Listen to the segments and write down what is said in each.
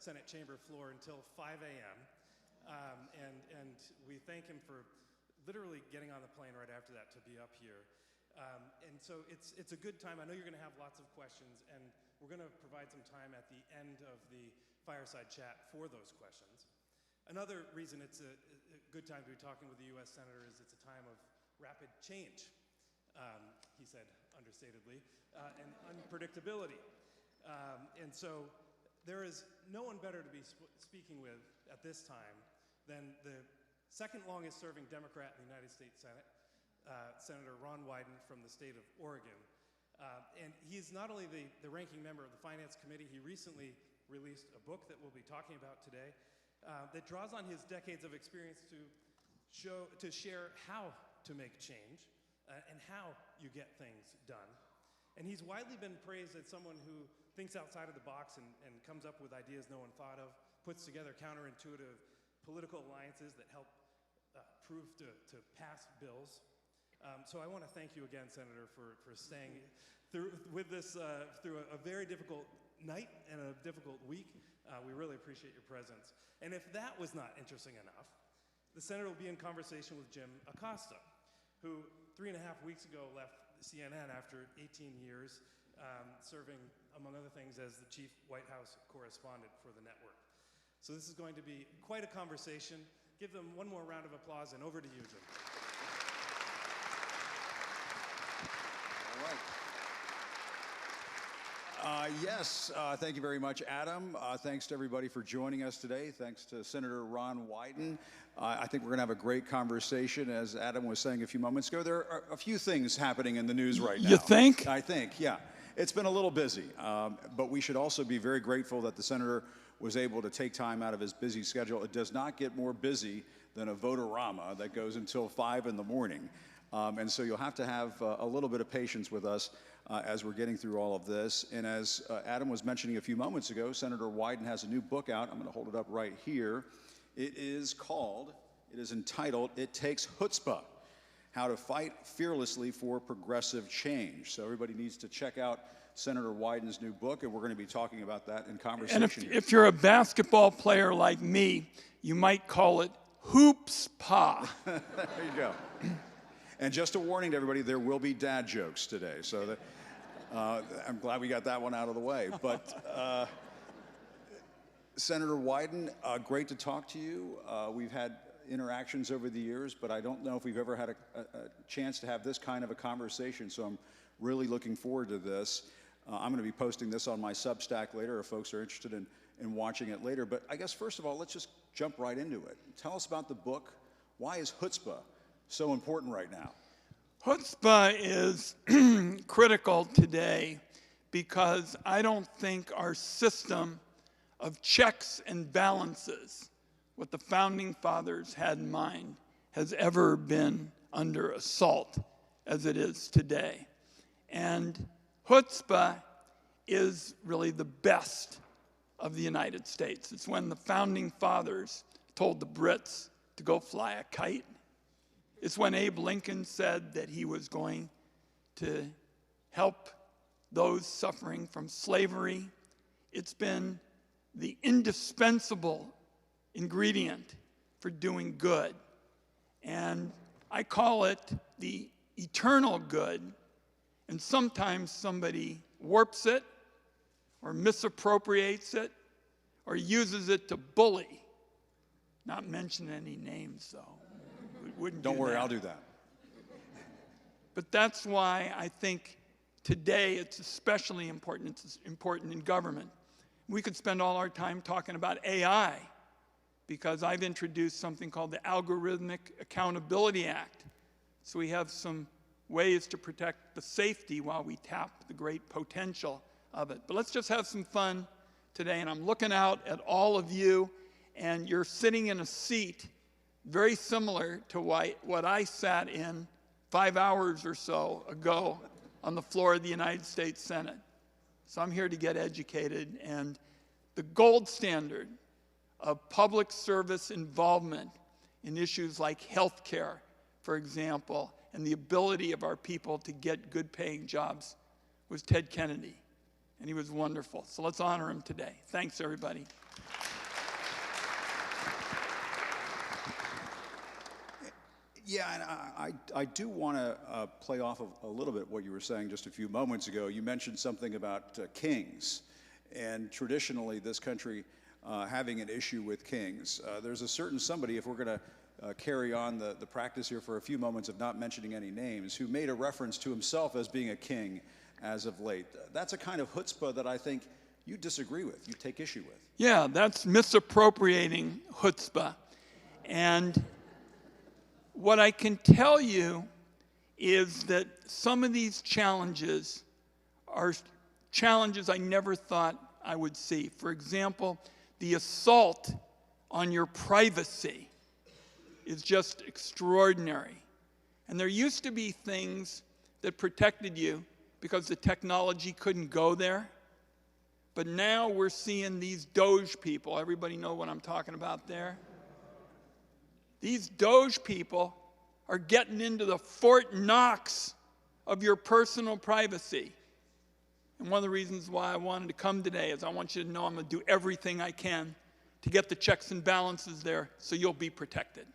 Senate chamber floor until 5 a.m. And we thank him for literally getting on the plane right after that to be up here. And so it's a good time. I know you're going to have lots of questions, and we're going to provide some time at the end of the fireside chat for those questions. Another reason it's a good time to be talking with the U.S. Senator is it's a time of rapid change, he said understatedly, and unpredictability. And so there is no one better to be speaking with at this time than the second longest serving Democrat in the United States Senate, Senator Ron Wyden from the state of Oregon. And he's not only the ranking member of the Finance Committee, he recently released a book that we'll be talking about today that draws on his decades of experience to share how to make change and how you get things done. And he's widely been praised as someone who thinks outside of the box and comes up with ideas no one thought of, puts together counterintuitive political alliances that help prove to pass bills. So I want to thank you again, Senator, for staying through with this through a very difficult night and a difficult week. We really appreciate your presence. And if that was not interesting enough, the Senator will be in conversation with Jim Acosta, who 3.5 weeks ago left CNN after 18 years, serving, among other things, as the chief White House correspondent for the network. So this is going to be quite a conversation. Give them one more round of applause, and over to you, Jim. All right. Yes, thank you very much, Adam. Thanks to everybody for joining us today. Thanks to Senator Ron Wyden. I think we're going to have a great conversation. As Adam was saying a few moments ago, there are a few things happening in the news right now. You think? I think, yeah. It's been a little busy, but we should also be very grateful that the Senator was able to take time out of his busy schedule. It does not get more busy than a vote-a-rama that goes until 5 in the morning. And so you'll have to have a little bit of patience with us as we're getting through all of this. And as Adam was mentioning a few moments ago, Senator Wyden has a new book out. I'm going to hold it up right here. It is entitled, It Takes Chutzpah, How to Fight Fearlessly for Progressive Change. So everybody needs to check out Senator Wyden's new book, and we're going to be talking about that in conversation. And if you're a basketball player like me, you might call it hoopspah. There you go. And just a warning to everybody, there will be dad jokes today. So that, I'm glad we got that one out of the way. But Senator Wyden, great to talk to you. We've had interactions over the years, but I don't know if we've ever had a chance to have this kind of a conversation. So I'm really looking forward to this. I'm going to be posting this on my Substack later if folks are interested in watching it later. But I guess, first of all, let's just jump right into it. Tell us about the book. Why is chutzpah so important right now? Chutzpah is critical today because I don't think our system of checks and balances, what the Founding Fathers had in mind, has ever been under assault as it is today. And chutzpah is really the best of the United States. It's when the Founding Fathers told the Brits to go fly a kite. It's when Abe Lincoln said that he was going to help those suffering from slavery. It's been the indispensable ingredient for doing good. And I call it the eternal good. And sometimes somebody warps it or misappropriates it or uses it to bully. Not mention any names, though. Don't worry, I'll do that. But that's why I think today it's especially important. It's important in government. We could spend all our time talking about AI because I've introduced something called the Algorithmic Accountability Act. So we have some ways to protect the safety while we tap the great potential of it. But let's just have some fun today. And I'm looking out at all of you, and you're sitting in a seat very similar to what I sat in 5 hours or so ago on the floor of the United States Senate. So I'm here to get educated, and the gold standard of public service involvement in issues like health care, for example, and the ability of our people to get good paying jobs was Ted Kennedy, and he was wonderful. So let's honor him today. Thanks, everybody. Yeah, and I do want to play off of a little bit what you were saying just a few moments ago. You mentioned something about kings, and traditionally this country having an issue with kings. There's a certain somebody, if we're going to carry on the practice here for a few moments of not mentioning any names, who made a reference to himself as being a king as of late. That's a kind of chutzpah that I think you disagree with, you take issue with. Yeah, that's misappropriating chutzpah. And what I can tell you is that some of these challenges are challenges I never thought I would see. For example, the assault on your privacy is just extraordinary. And there used to be things that protected you because the technology couldn't go there. But now we're seeing these Doge people. Everybody know what I'm talking about there? These Doge people are getting into the Fort Knox of your personal privacy. And one of the reasons why I wanted to come today is I want you to know I'm going to do everything I can to get the checks and balances there so you'll be protected.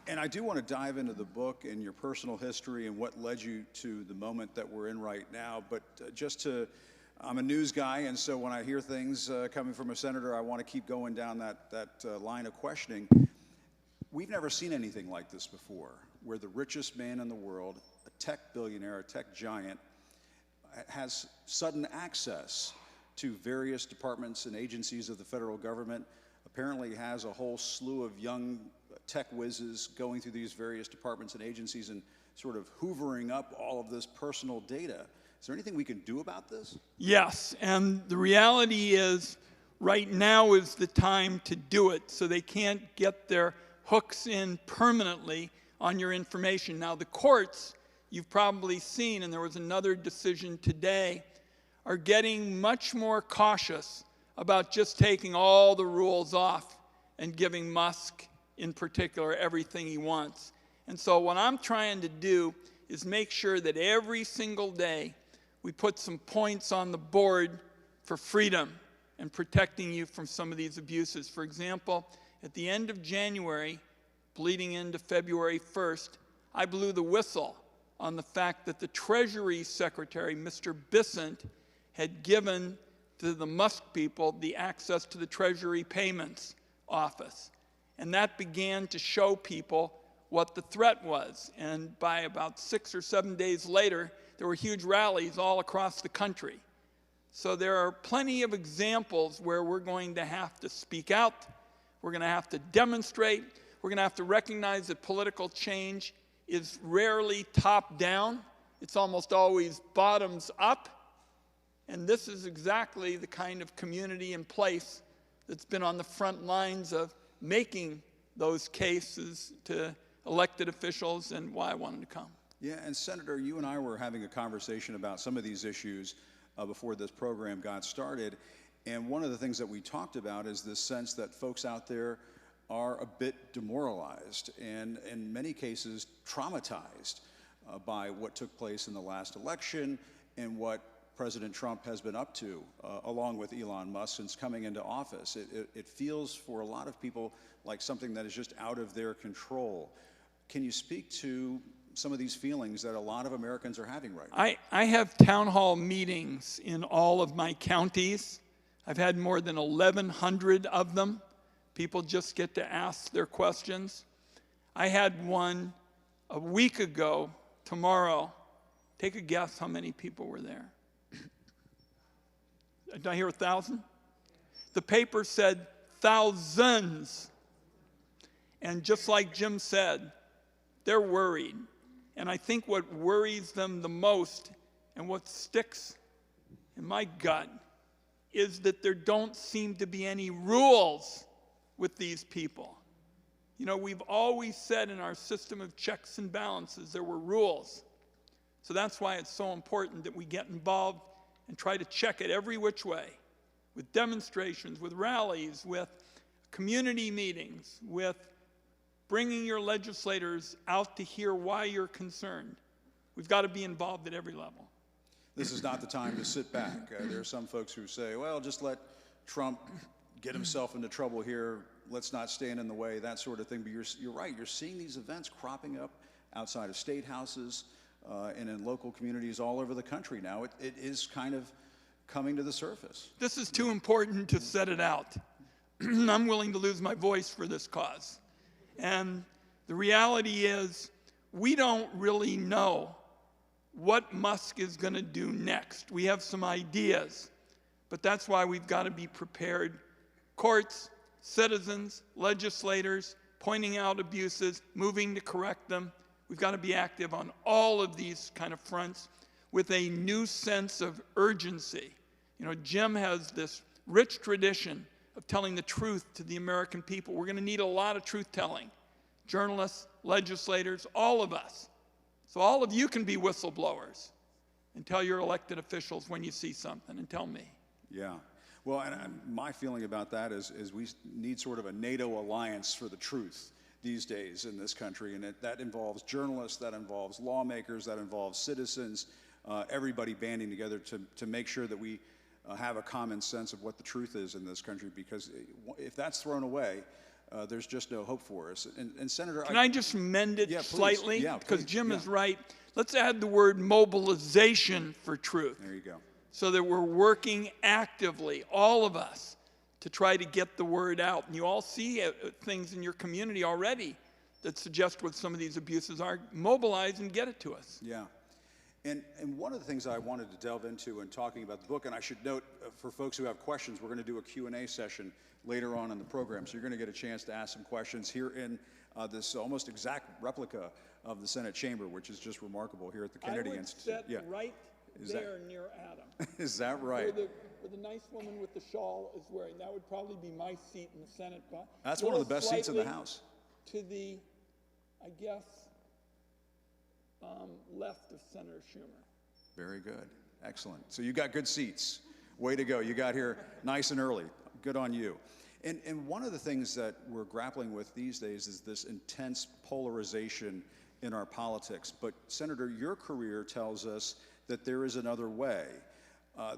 And I do want to dive into the book and your personal history and what led you to the moment that we're in right now. But I'm a news guy, and so when I hear things coming from a senator, I want to keep going down that line of questioning. We've never seen anything like this before, where the richest man in the world, a tech billionaire, a tech giant, has sudden access to various departments and agencies of the federal government, apparently has a whole slew of young tech whizzes going through these various departments and agencies and sort of hoovering up all of this personal data. Is there anything we can do about this? Yes, and the reality is right now is the time to do it so they can't get their hooks in permanently on your information. Now the courts, you've probably seen, and there was another decision today, are getting much more cautious about just taking all the rules off and giving Musk in particular everything he wants. And so what I'm trying to do is make sure that every single day we put some points on the board for freedom and protecting you from some of these abuses. For example, at the end of January, bleeding into February 1st, I blew the whistle on the fact that the Treasury Secretary, Mr. Bissent, had given to the Musk people the access to the Treasury Payments Office. And that began to show people what the threat was. And by about 6 or 7 days later, there were huge rallies all across the country. So there are plenty of examples where we're going to have to speak out, we're going to have to demonstrate, we're going to have to recognize that political change is rarely top-down. It's almost always bottoms up. And this is exactly the kind of community in place that's been on the front lines of making those cases to elected officials and why I wanted to come. Yeah, and Senator, you and I were having a conversation about some of these issues before this program got started. And one of the things that we talked about is this sense that folks out there are a bit demoralized and in many cases traumatized by what took place in the last election and what President Trump has been up to, along with Elon Musk, since coming into office. It feels for a lot of people like something that is just out of their control. Can you speak to some of these feelings that a lot of Americans are having right now? I have town hall meetings in all of my counties. I've had more than 1,100 of them. People just get to ask their questions. I had one a week ago tomorrow. Take a guess how many people were there. Did I hear 1,000? The paper said thousands. And just like Jim said, they're worried. And I think what worries them the most and what sticks in my gut is that there don't seem to be any rules with these people. You know, we've always said in our system of checks and balances there were rules. So that's why it's so important that we get involved and try to check it every which way, with demonstrations, with rallies, with community meetings, with bringing your legislators out to hear why you're concerned. We've got to be involved at every level. This is not the time to sit back. There are some folks who say, well, just let Trump get himself into trouble here, let's not stand in the way, that sort of thing. But you're right, you're seeing these events cropping up outside of state houses and in local communities all over the country now. It is kind of coming to the surface. This is too important to set it out. I'm willing to lose my voice for this cause. And the reality is, we don't really know what Musk is going to do next. We have some ideas, but that's why we've got to be prepared. Courts, citizens, legislators, pointing out abuses, moving to correct them. We've got to be active on all of these kind of fronts with a new sense of urgency. You know, Jim has this rich tradition of telling the truth to the American people. We're going to need a lot of truth-telling. Journalists, legislators, all of us. So all of you can be whistleblowers and tell your elected officials when you see something, and tell me. Yeah. Well, and my feeling about that is we need sort of a NATO alliance for the truth these days in this country, and that involves journalists, that involves lawmakers, that involves citizens, everybody banding together to make sure that we have a common sense of what the truth is in this country, because if that's thrown away, there's just no hope for us. And Senator, can I just mend it slightly? Yeah, because please. Jim is right. Let's add the word mobilization for truth. There you go. So that we're working actively, all of us, to try to get the word out. And you all see things in your community already that suggest what some of these abuses are. Mobilize and get it to us. Yeah. And one of the things I wanted to delve into in talking about the book, and I should note for folks who have questions, we're going to do a Q&A session later on in the program. So you're going to get a chance to ask some questions here in this almost exact replica of the Senate chamber, which is just remarkable here at the Kennedy Institute. I would sit right there near Adam. Is that right? Where the nice woman with the shawl is wearing. That would probably be my seat in the Senate. That's one of the best seats in the House. To the, I guess, left of Senator Schumer. Very good. Excellent. So you got good seats. Way to go. You got here nice and early. Good on you. And one of the things that we're grappling with these days is this intense polarization in our politics. But Senator, your career tells us that there is another way,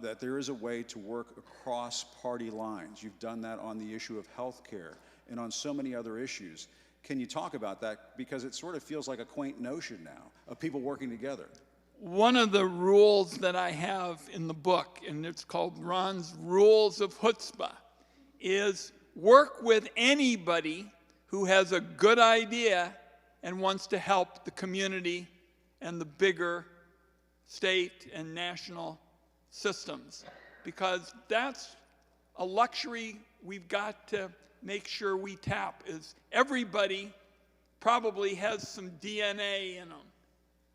that there is a way to work across party lines. You've done that on the issue of health care and on so many other issues. Can you talk about that? Because it sort of feels like a quaint notion now of people working together. One of the rules that I have in the book, and it's called Ron's Rules of Chutzpah, is work with anybody who has a good idea and wants to help the community and the bigger state and national systems, because that's a luxury we've got to make sure we tap. Is everybody probably has some DNA in them.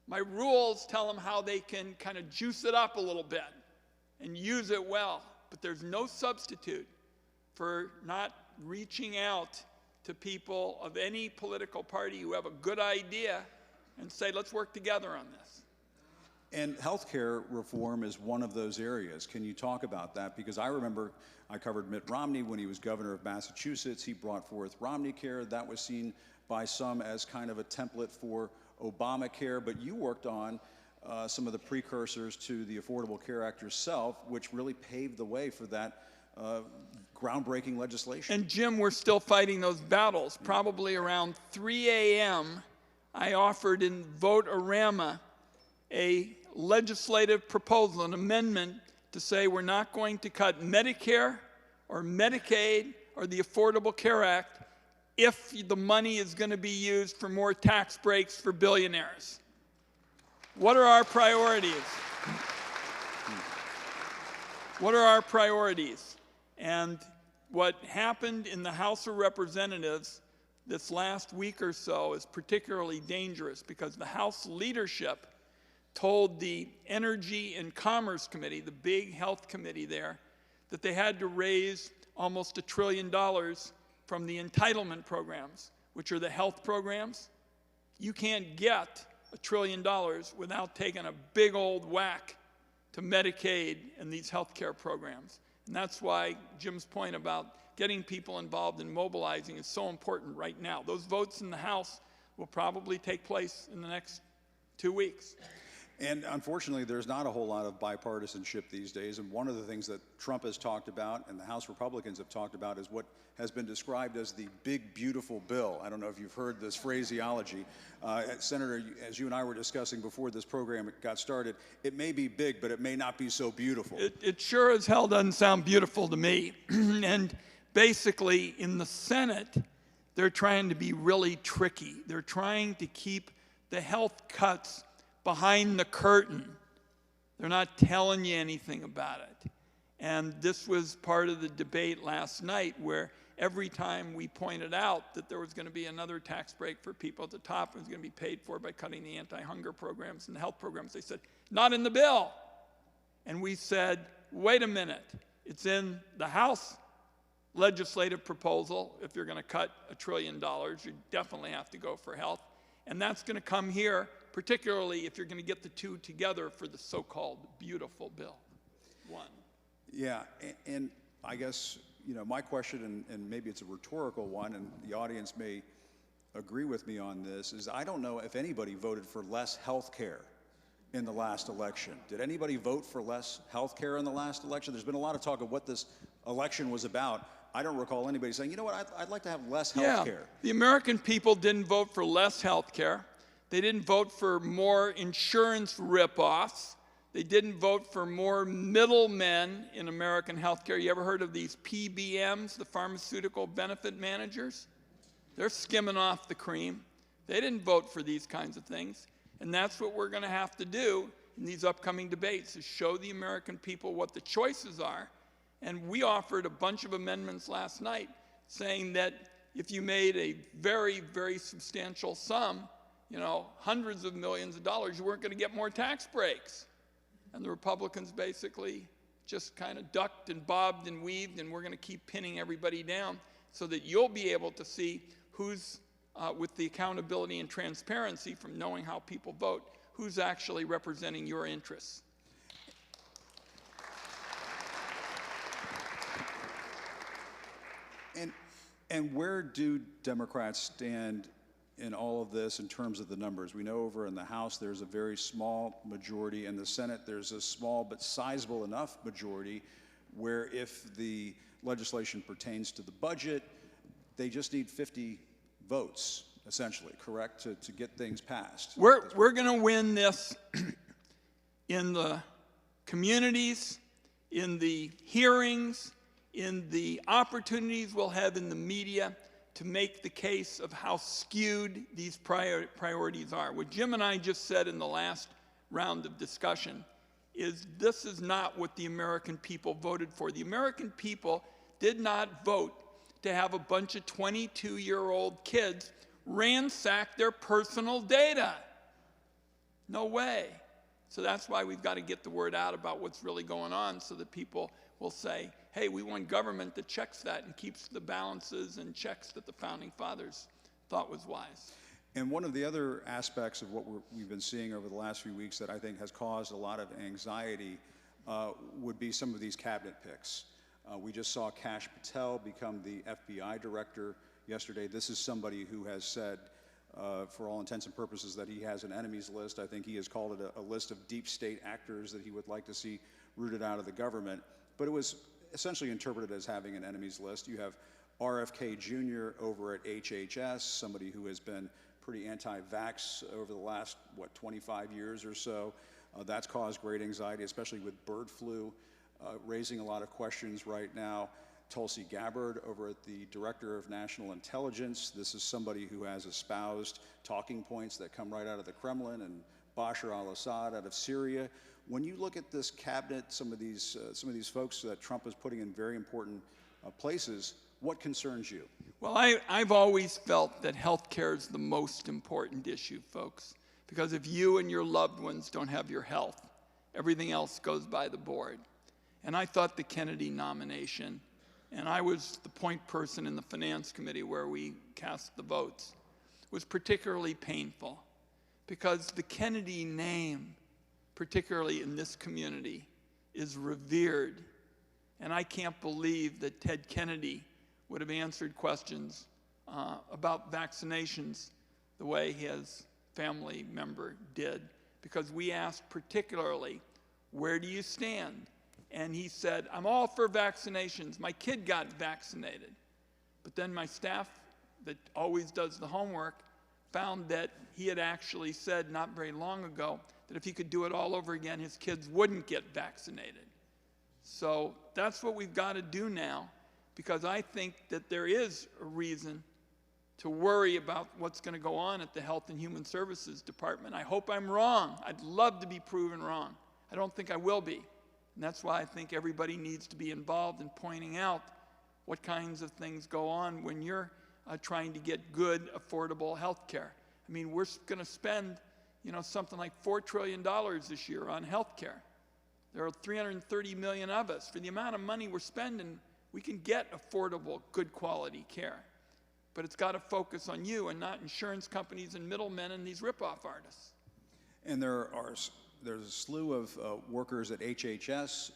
My rules tell them how they can kind of juice it up a little bit and use it well, but there's no substitute for not reaching out to people of any political party who have a good idea and say, let's work together on this. And healthcare reform is one of those areas. Can you talk about that? Because I remember I covered Mitt Romney when he was governor of Massachusetts. He brought forth Romneycare. That was seen by some as kind of a template for Obamacare, but you worked on some of the precursors to the Affordable Care Act yourself, which really paved the way for that groundbreaking legislation. And Jim, we're still fighting those battles. Probably around 3 a.m., I offered in Vote-A-Rama a legislative proposal, an amendment to say we're not going to cut Medicare or Medicaid or the Affordable Care Act if the money is going to be used for more tax breaks for billionaires. What are our priorities? What are our priorities? And what happened in the House of Representatives this last week or so is particularly dangerous, because the House leadership told the Energy and Commerce Committee, the big health committee there, that they had to raise almost $1 trillion from the entitlement programs, which are the health programs. You can't get $1 trillion without taking a big old whack to Medicaid and these health care programs. And that's why Jim's point about getting people involved in mobilizing is so important right now. Those votes in the House will probably take place in the next 2 weeks. And unfortunately, there's not a whole lot of bipartisanship these days. And one of the things that Trump has talked about and the House Republicans have talked about is what has been described as the big, beautiful bill. I don't know if you've heard this phraseology. Senator, as you and I were discussing before this program got started, it may be big, but it may not be so beautiful. It sure as hell doesn't sound beautiful to me. And basically, in the Senate, they're trying to be really tricky. They're trying to keep the health cuts behind the curtain. They're not telling you anything about it. And this was part of the debate last night, where every time we pointed out that there was going to be another tax break for people at the top, it was going to be paid for by cutting the anti-hunger programs and the health programs, they said, not in the bill. And we said, wait a minute, it's in the House legislative proposal. If you're going to cut $1 trillion, you definitely have to go for health. And that's going to come here, particularly if you're going to get the two together for the so-called beautiful bill. One. Yeah, and I guess, you know, my question, and maybe it's a rhetorical one, and the audience may agree with me on this, is I don't know if anybody voted for less health care in the last election. Did anybody vote for less health care in the last election? There's been a lot of talk of what this election was about. I don't recall anybody saying, you know what, I'd like to have less health care. The American people didn't vote for less health care. They didn't vote for more insurance ripoffs. They didn't vote for more middlemen in American health care. You ever heard of these PBMs, the pharmaceutical benefit managers? They're skimming off the cream. They didn't vote for these kinds of things. And that's what we're going to have to do in these upcoming debates, is show the American people what the choices are. And we offered a bunch of amendments last night saying that if you made a very, very substantial sum, you know, hundreds of millions of dollars, you weren't going to get more tax breaks. And the Republicans basically just kind of ducked and bobbed and weaved, and we're going to keep pinning everybody down so that you'll be able to see who's, with the accountability and transparency from knowing how people vote, who's actually representing your interests. And where do Democrats stand in all of this in terms of the numbers? We know over in the House there's a very small majority. In the Senate there's a small but sizable enough majority where if the legislation pertains to the budget, they just need 50 votes, essentially, correct, to get things passed. We're going to win this in the communities, in the hearings, in the opportunities we'll have in the media to make the case of how skewed these priorities are. What Jim and I just said in the last round of discussion is this is not what the American people voted for. The American people did not vote to have a bunch of 22-year-old kids ransack their personal data. No way. So that's why we've got to get the word out about what's really going on so that people will say, hey, we want government that checks that and keeps the balances and checks that the Founding Fathers thought was wise. And one of the other aspects of what we've been seeing over the last few weeks that I think has caused a lot of anxiety would be some of these cabinet picks. We just saw Kash Patel become the FBI director yesterday. This is somebody who has said, for all intents and purposes, that he has an enemies list. I think he has called it a list of deep state actors that he would like to see rooted out of the government. But it was essentially interpreted as having an enemies list. You have RFK Jr. over at HHS, somebody who has been pretty anti-vax over the last, 25 years or so. That's caused great anxiety, especially with bird flu, raising a lot of questions right now. Tulsi Gabbard over at the Director of National Intelligence. This is somebody who has espoused talking points that come right out of the Kremlin, and Bashar al-Assad out of Syria. When you look at this cabinet, some of these folks that Trump is putting in very important places, what concerns you? Well, I've always felt that health care is the most important issue, folks, because if you and your loved ones don't have your health, everything else goes by the board. And I thought the Kennedy nomination, and I was the point person in the Finance Committee where we cast the votes, was particularly painful because the Kennedy name, particularly in this community, is revered. And I can't believe that Ted Kennedy would have answered questions about vaccinations the way his family member did. because we asked particularly, where do you stand? And he said, I'm all for vaccinations. My kid got vaccinated. But then my staff that always does the homework found that he had actually said not very long ago that if he could do it all over again, his kids wouldn't get vaccinated. So that's what we've got to do now, because I think that there is a reason to worry about what's going to go on at the Health and Human Services Department. I hope I'm wrong. I'd love to be proven wrong. I don't think I will be. And that's why I think everybody needs to be involved in pointing out what kinds of things go on when you're trying to get good, affordable health care. I mean, we're going to spend, something like $4 trillion this year on health care. There are 330 million of us. For the amount of money we're spending, we can get affordable, good quality care. But it's got to focus on you and not insurance companies and middlemen and these rip-off artists. And there's a slew of workers at HHS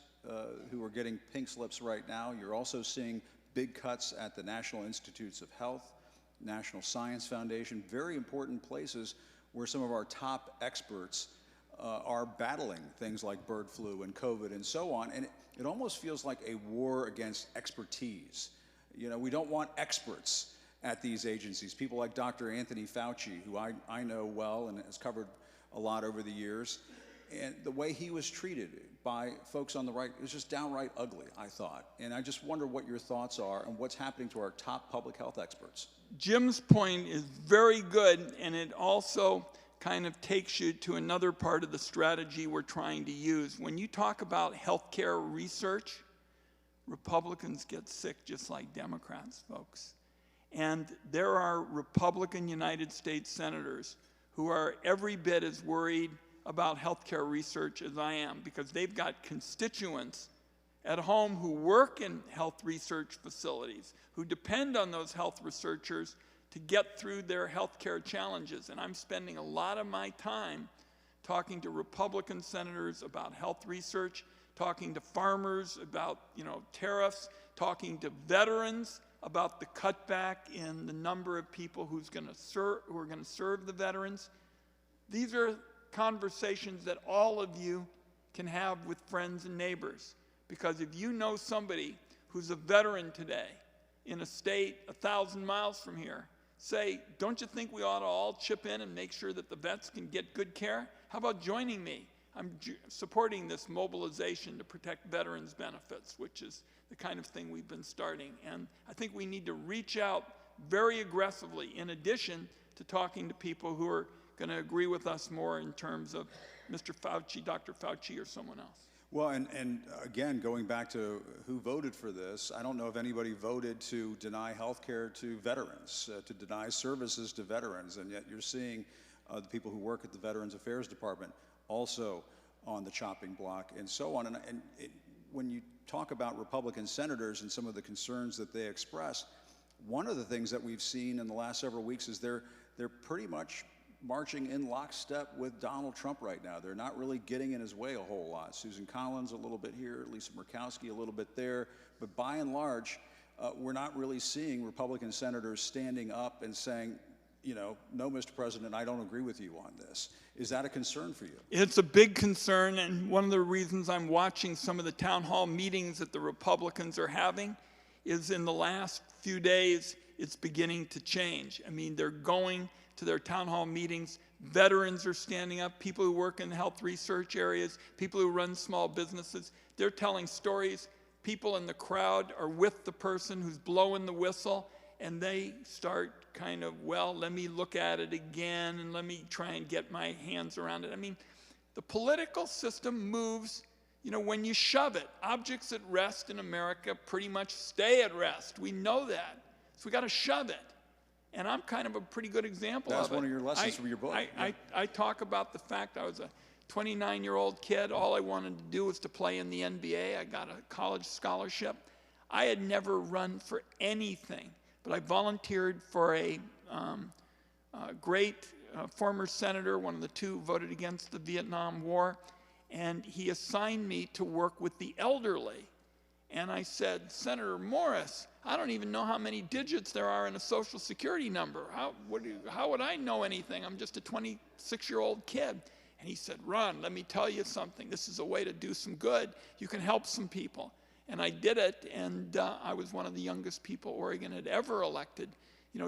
who are getting pink slips right now. You're also seeing big cuts at the National Institutes of Health, National Science Foundation, very important places where some of our top experts are battling things like bird flu and COVID and so on. And it almost feels like a war against expertise. We don't want experts at these agencies. People like Dr. Anthony Fauci, who I know well and has covered a lot over the years. And the way he was treated by folks on the right was just downright ugly, I thought. And I just wonder what your thoughts are and what's happening to our top public health experts. Jim's point is very good, and it also kind of takes you to another part of the strategy we're trying to use. When you talk about healthcare research, Republicans get sick just like Democrats, folks. And there are Republican United States senators who are every bit as worried about healthcare research as I am, because they've got constituents at home who work in health research facilities, who depend on those health researchers to get through their healthcare challenges. And I'm spending a lot of my time talking to Republican senators about health research, talking to farmers about, tariffs, talking to veterans about the cutback in the number of people who are going to serve the veterans. These are conversations that all of you can have with friends and neighbors. Because if you know somebody who's a veteran today in a state 1,000 miles from here, say, don't you think we ought to all chip in and make sure that the vets can get good care? How about joining me? I'm supporting this mobilization to protect veterans' benefits, which is the kind of thing we've been starting. And I think we need to reach out very aggressively, in addition to talking to people who are going to agree with us more in terms of Mr. Fauci, Dr. Fauci, or someone else. Well, and again, going back to who voted for this, I don't know if anybody voted to deny health care to veterans, to deny services to veterans, and yet you're seeing the people who work at the Veterans Affairs Department also on the chopping block and so on. And when you talk about Republican senators and some of the concerns that they express, one of the things that we've seen in the last several weeks is they're pretty much marching in lockstep with Donald Trump right now. They're not really getting in his way a whole lot. Susan Collins a little bit here, Lisa Murkowski a little bit there, but by and large, we're not really seeing Republican senators standing up and saying, no, Mr. President, I don't agree with you on this. Is that a concern for you? It's a big concern, and one of the reasons I'm watching some of the town hall meetings that the Republicans are having is in the last few days, it's beginning to change. I mean, they're going to their town hall meetings. Veterans are standing up, people who work in health research areas, people who run small businesses. They're telling stories. People in the crowd are with the person who's blowing the whistle, and they start kind of, well, let me look at it again, and let me try and get my hands around it. I mean, the political system moves, when you shove it. Objects at rest in America pretty much stay at rest. We know that. So we got to shove it. And I'm kind of a pretty good example of it. That's one of your lessons from your book. I talk about the fact I was a 29-year-old kid. All I wanted to do was to play in the NBA. I got a college scholarship. I had never run for anything, but I volunteered for a great former senator, one of the two who voted against the Vietnam War, and he assigned me to work with the elderly. And I said, Senator Morris, I don't even know how many digits there are in a Social Security number. How would I know anything? I'm just a 26-year-old kid. And he said, Ron, let me tell you something. This is a way to do some good. You can help some people. And I did it, and I was one of the youngest people Oregon had ever elected,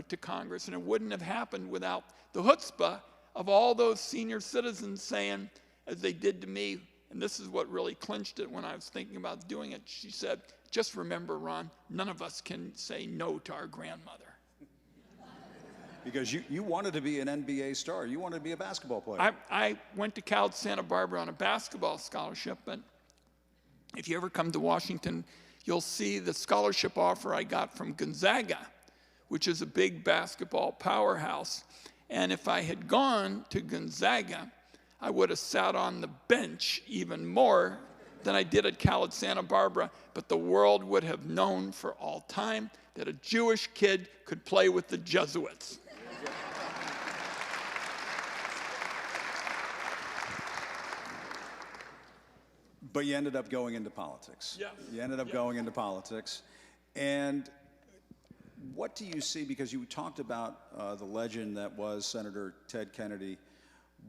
to Congress. And it wouldn't have happened without the chutzpah of all those senior citizens saying, as they did to me, and this is what really clinched it when I was thinking about doing it. She said, just remember, Ron, none of us can say no to our grandmother. Because you wanted to be an NBA star. You wanted to be a basketball player. I went to Cal Santa Barbara on a basketball scholarship, but if you ever come to Washington, you'll see the scholarship offer I got from Gonzaga, which is a big basketball powerhouse. And if I had gone to Gonzaga, I would have sat on the bench even more than I did at Cal at Santa Barbara, but the world would have known for all time that a Jewish kid could play with the Jesuits. But you ended up going into politics. Yes. You ended up going into politics. And what do you see, because you talked about the legend that was Senator Ted Kennedy,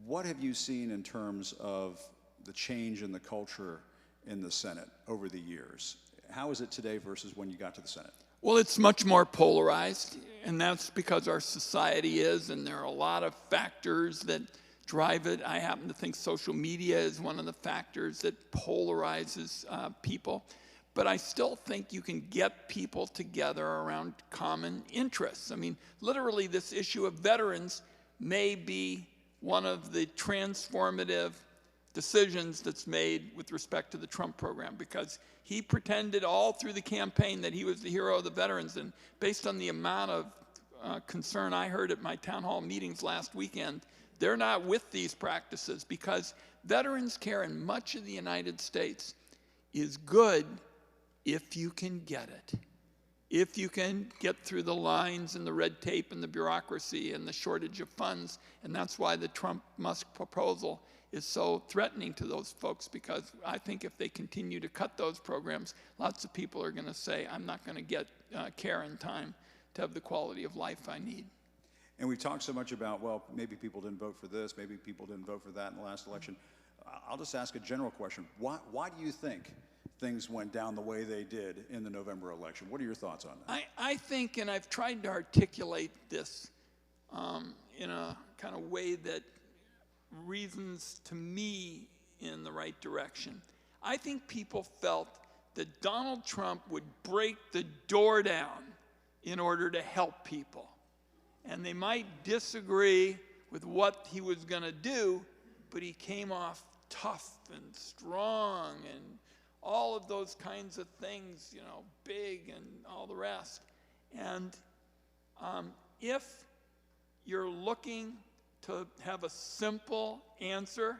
what have you seen in terms of the change in the culture in the Senate over the years? How is it today versus when you got to the Senate? Well, it's much more polarized, and that's because our society is, and there are a lot of factors that drive it. I happen to think social media is one of the factors that polarizes people. But I still think you can get people together around common interests. I mean, literally, this issue of veterans may be one of the transformative decisions that's made with respect to the Trump program, because he pretended all through the campaign that he was the hero of the veterans. And based on the amount of concern I heard at my town hall meetings last weekend, they're not with these practices, because veterans care in much of the United States is good if you can get it. If you can get through the lines and the red tape and the bureaucracy and the shortage of funds. And that's why the Trump-Musk proposal is so threatening to those folks, because I think if they continue to cut those programs, lots of people are going to say, I'm not going to get care in time to have the quality of life I need. And we talked so much about, well, maybe people didn't vote for this, maybe people didn't vote for that in the last election. I'll just ask a general question. Why do you think things went down the way they did in the November election? What are your thoughts on that? I think, and I've tried to articulate this in a kind of way that reasons to me in the right direction. I think people felt that Donald Trump would break the door down in order to help people. And they might disagree with what he was going to do, but he came off tough and strong and all of those kinds of things, big and all the rest. And if you're looking to have a simple answer,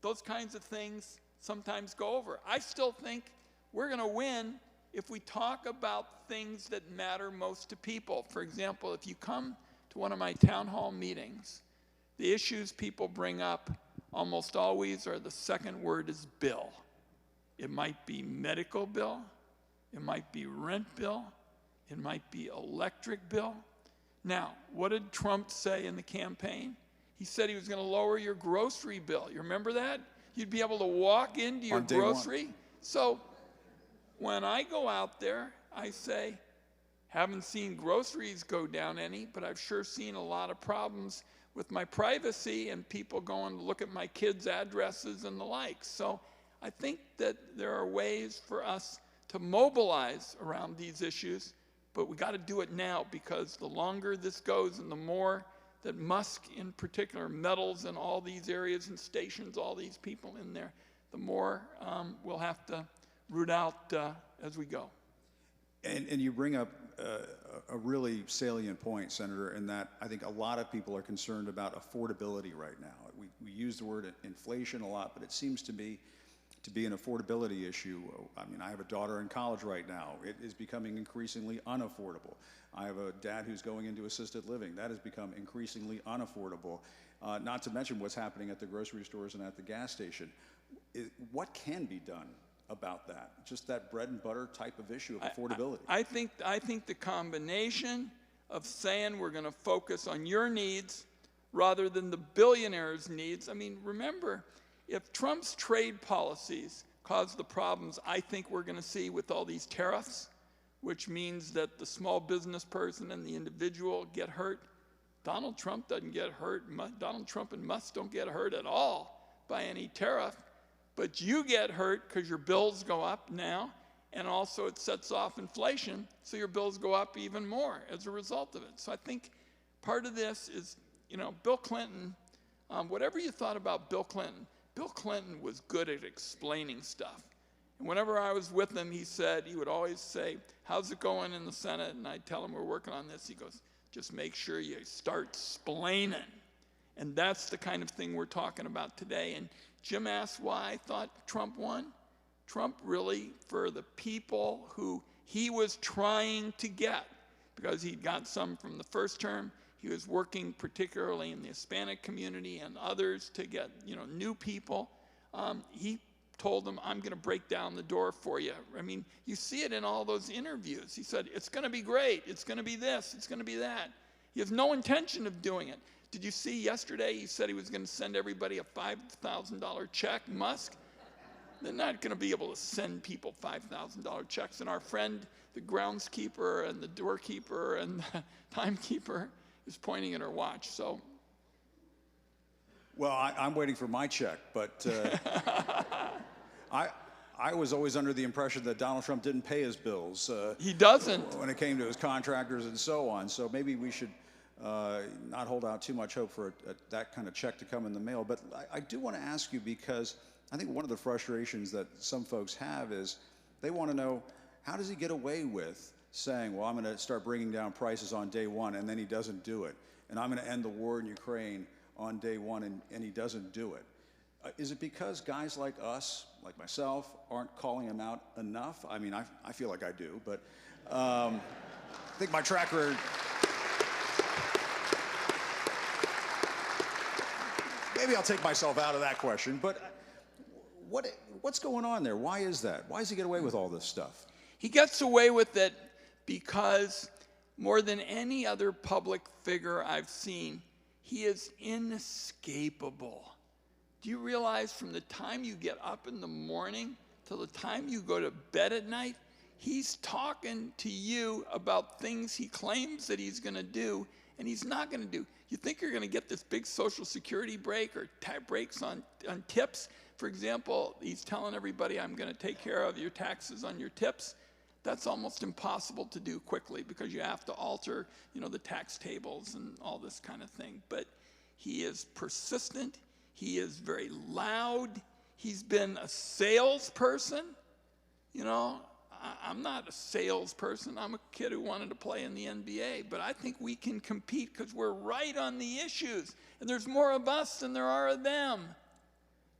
those kinds of things sometimes go over. I still think we're going to win if we talk about things that matter most to people. For example, if you come to one of my town hall meetings, the issues people bring up almost always are the second word is bill. It might be medical bill, it might be rent bill, it might be electric bill. Now, what did Trump say in the campaign? He said he was going to lower your grocery bill. You remember that? You'd be able to walk into your grocery. So when I go out there, I say, haven't seen groceries go down any, but I've sure seen a lot of problems with my privacy and people going to look at my kids' addresses and the like. So I think that there are ways for us to mobilize around these issues, but we got to do it now, because the longer this goes and the more that Musk in particular meddles in all these areas and stations all these people in there, the more we'll have to root out as we go. And you bring up a really salient point, Senator, in that I think a lot of people are concerned about affordability right now. We use the word inflation a lot, but it seems to be an affordability issue. I mean, I have a daughter in college right now. It is becoming increasingly unaffordable. I have a dad who's going into assisted living. That has become increasingly unaffordable, not to mention what's happening at the grocery stores and at the gas station. What can be done about that? Just that bread and butter type of issue of affordability. I think the combination of saying we're going to focus on your needs rather than the billionaires' needs. I mean, remember, if Trump's trade policies cause the problems I think we're going to see with all these tariffs, which means that the small business person and the individual get hurt, Donald Trump doesn't get hurt. Donald Trump and Musk don't get hurt at all by any tariff, but you get hurt because your bills go up now, and also it sets off inflation, so your bills go up even more as a result of it. So I think part of this is, you know, Bill Clinton, whatever you thought about Bill Clinton was good at explaining stuff. And whenever I was with him, he would always say, how's it going in the Senate? And I'd tell him we're working on this. He goes, just make sure you start splaining. And that's the kind of thing we're talking about today. And Jim asked why I thought Trump won. Trump really, for the people who he was trying to get, because he'd got some from the first term, he was working particularly in the Hispanic community and others to get, you know, new people. He told them, I'm going to break down the door for you. I mean, you see it in all those interviews. He said, it's going to be great. It's going to be this. It's going to be that. He has no intention of doing it. Did you see yesterday he said he was going to send everybody a $5,000 check, Musk? They're not going to be able to send people $5,000 checks. And our friend, the groundskeeper and the doorkeeper and the timekeeper, is pointing at her watch. So, well, I'm waiting for my check, but I was always under the impression that Donald Trump didn't pay his bills. He doesn't. When it came to his contractors and so on. So maybe we should not hold out too much hope for that kind of check to come in the mail. But I do want to ask you, because I think one of the frustrations that some folks have is they want to know, how does he get away with saying, well, I'm going to start bringing down prices on day one, and then he doesn't do it. And I'm going to end the war in Ukraine on day one, and he doesn't do it. Is it because guys like us, like myself, aren't calling him out enough? I mean, I feel like I do, but I think my track record... Maybe I'll take myself out of that question, but what's going on there? Why is that? Why does he get away with all this stuff? He gets away with it because more than any other public figure I've seen, he is inescapable. Do you realize from the time you get up in the morning till the time you go to bed at night, he's talking to you about things he claims that he's going to do and he's not going to do. You think you're going to get this big Social Security break or breaks on tips? For example, he's telling everybody, I'm going to take care of your taxes on your tips. That's almost impossible to do quickly because you have to alter, you know, the tax tables and all this kind of thing. But he is persistent. He is very loud. He's been a salesperson. You know, I'm not a salesperson. I'm a kid who wanted to play in the NBA. But I think we can compete because we're right on the issues. And there's more of us than there are of them.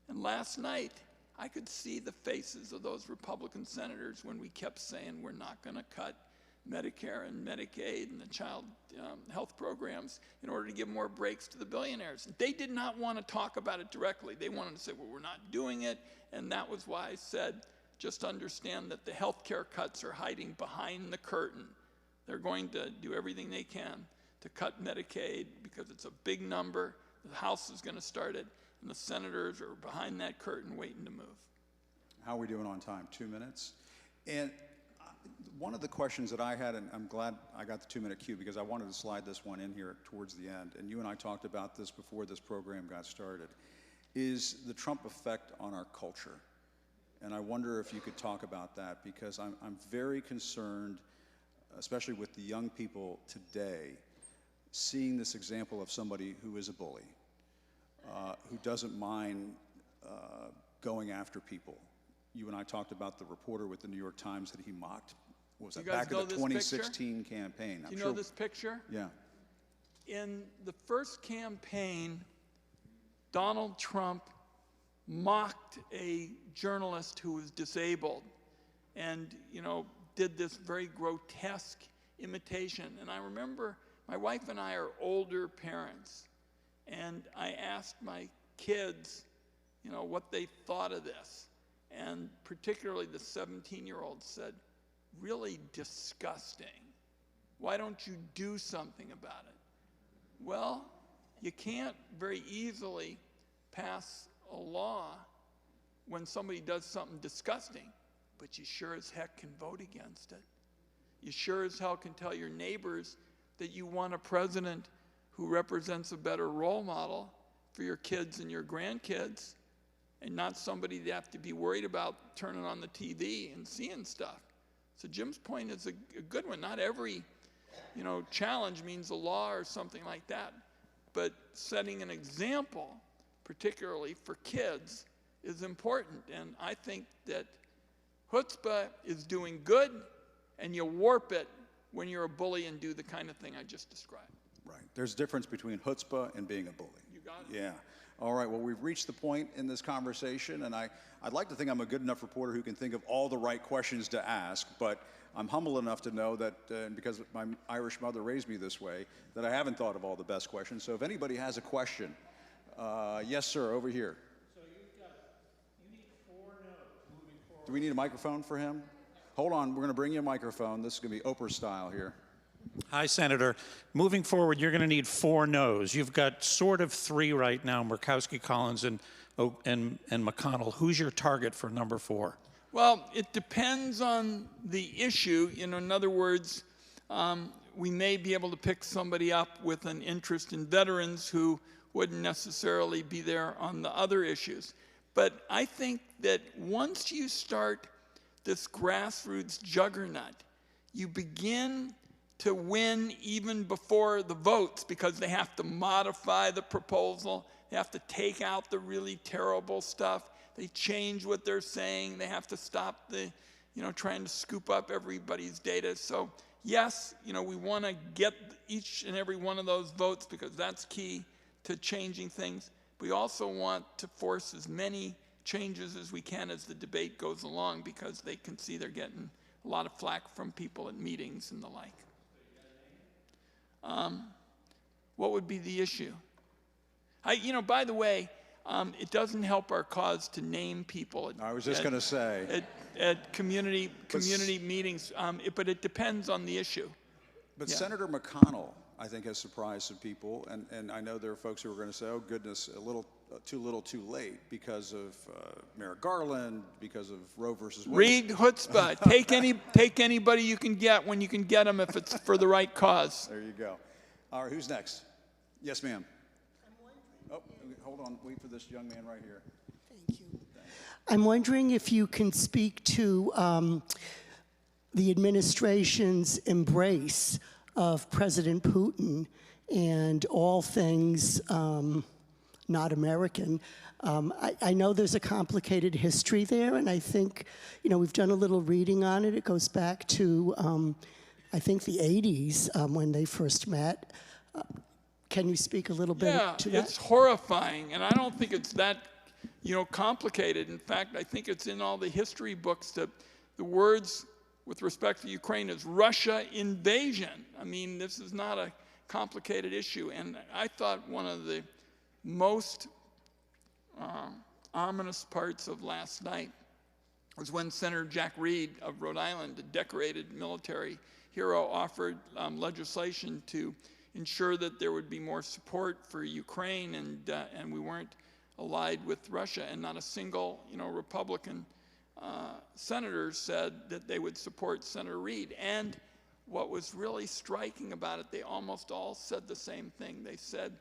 And last night, I could see the faces of those Republican senators when we kept saying we're not going to cut Medicare and Medicaid and the child health programs in order to give more breaks to the billionaires. They did not want to talk about it directly. They wanted to say, well, we're not doing it. And that was why I said, just understand that the health care cuts are hiding behind the curtain. They're going to do everything they can to cut Medicaid because it's a big number. The House is going to start it. And the senators are behind that curtain waiting to move. How are we doing on time? 2 minutes? And one of the questions that I had, and I'm glad I got the 2-minute cue because I wanted to slide this one in here towards the end, and you and I talked about this before this program got started, is the Trump effect on our culture. And I wonder if you could talk about that, because I'm very concerned, especially with the young people today, seeing this example of somebody who is a bully. Who doesn't mind going after people. You and I talked about the reporter with the New York Times that he mocked. What was that? Back in the 2016 campaign. Do you know this picture? Yeah. In the first campaign, Donald Trump mocked a journalist who was disabled and, you know, did this very grotesque imitation. And I remember my wife and I are older parents. And I asked my kids, you know, what they thought of this. And particularly the 17-year-old said, really disgusting. Why don't you do something about it? Well, you can't very easily pass a law when somebody does something disgusting, but you sure as heck can vote against it. You sure as hell can tell your neighbors that you want a president who represents a better role model for your kids and your grandkids, and not somebody that have to be worried about turning on the TV and seeing stuff. So Jim's point is a good one. Not every, challenge means a law or something like that, but setting an example, particularly for kids, is important. And I think that chutzpah is doing good, and you warp it when you're a bully and do the kind of thing I just described. Right. There's a difference between chutzpah and being a bully. You got it? Yeah. All right. Well, we've reached the point in this conversation, and I'd like to think I'm a good enough reporter who can think of all the right questions to ask, but I'm humble enough to know that, because my Irish mother raised me this way, that I haven't thought of all the best questions. So if anybody has a question, yes, sir, over here. So you need 4 no's moving forward. Do we need a microphone for him? Hold on, we're going to bring you a microphone. This is going to be Oprah style here. Hi, Senator. Moving forward, you're going to need 4 no's. You've got sort of 3 right now, Murkowski, Collins, and McConnell. Who's your target for number 4? Well, it depends on the issue. In other words, we may be able to pick somebody up with an interest in veterans who wouldn't necessarily be there on the other issues. But I think that once you start this grassroots juggernaut, you begin to win even before the votes, because they have to modify the proposal. They have to take out the really terrible stuff. They change what they're saying. They have to stop the, trying to scoop up everybody's data. So yes, we want to get each and every one of those votes, because that's key to changing things. We also want to force as many changes as we can as the debate goes along, because they can see they're getting a lot of flack from people at meetings and the like. What would be the issue? By the way, it doesn't help our cause to name people. I was just going to say. At community meetings, but it depends on the issue. But Yeah. Senator McConnell, I think, has surprised some people, and I know there are folks who are going to say, "Oh goodness, a little too late," because of Merrick Garland, because of Roe versus Wade. Read chutzpah. Take anybody you can get when you can get them, if it's for the right cause. There you go. All right, who's next? Yes, ma'am. Oh, hold on. Wait for this young man right here. Thank you. I'm wondering if you can speak to the administration's embrace of President Putin and all things not American. I know there's a complicated history there, and I think, we've done a little reading on it. It goes back to, I think, the 80s when they first met. Can you speak a little bit to that? Yeah, it's horrifying, and I don't think it's that, complicated. In fact, I think it's in all the history books that the words with respect to Ukraine is Russia invasion. I mean, this is not a complicated issue, and I thought one of the most ominous parts of last night was when Senator Jack Reed of Rhode Island, a decorated military hero, offered legislation to ensure that there would be more support for Ukraine, and we weren't allied with Russia, and not a single Republican senator said that they would support Senator Reed. And what was really striking about it, they almost all said the same thing. They said,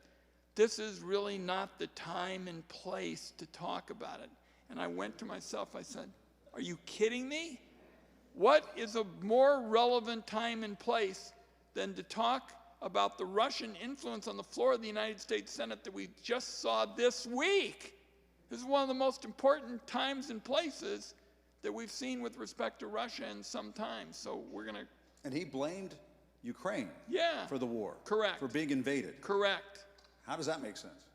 this is really not the time and place to talk about it. And I went to myself, I said, are you kidding me? What is a more relevant time and place than to talk about the Russian influence on the floor of the United States Senate that we just saw this week? This is one of the most important times and places that we've seen with respect to Russia in some time. So we're going to... And he blamed Ukraine for the war. Correct. For being invaded. Correct. How does that make sense?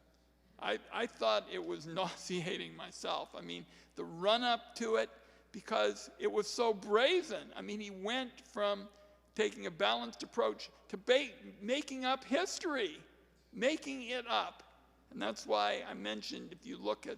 I thought it was nauseating myself. I mean, the run-up to it, because it was so brazen. I mean, he went from taking a balanced approach to making up history, making it up. And that's why I mentioned, if you look at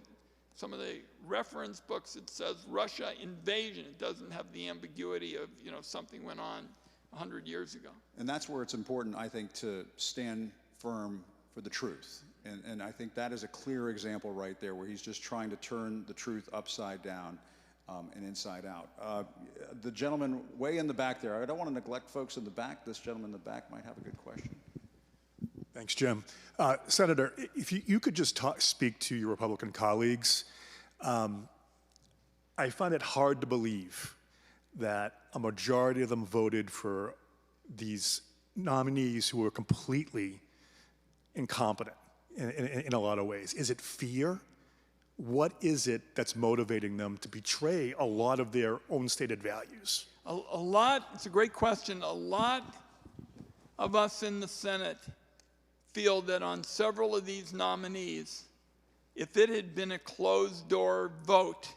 some of the reference books, it says Russia invasion. It doesn't have the ambiguity of, something went on 100 years ago. And that's where it's important, I think, to stand firm for the truth. And I think that is a clear example right there where he's just trying to turn the truth upside down and inside out. The gentleman way in the back there, I don't want to neglect folks in the back. This gentleman in the back might have a good question. Thanks, Jim. Senator, if you could just speak to your Republican colleagues. I find it hard to believe that a majority of them voted for these nominees who were completely incompetent in a lot of ways. Is it fear? What is it that's motivating them to betray a lot of their own stated values? A lot, it's a great question. A lot of us in the Senate feel that on several of these nominees, if it had been a closed-door vote,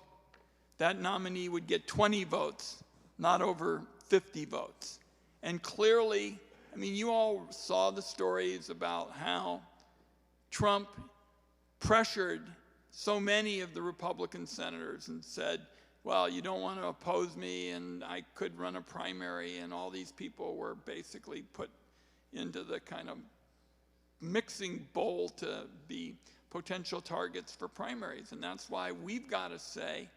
that nominee would get 20 votes, not over 50 votes. And clearly, I mean, you all saw the stories about how Trump pressured so many of the Republican senators and said, well, you don't want to oppose me, and I could run a primary, and all these people were basically put into the kind of mixing bowl to be potential targets for primaries. And that's why we've got to say,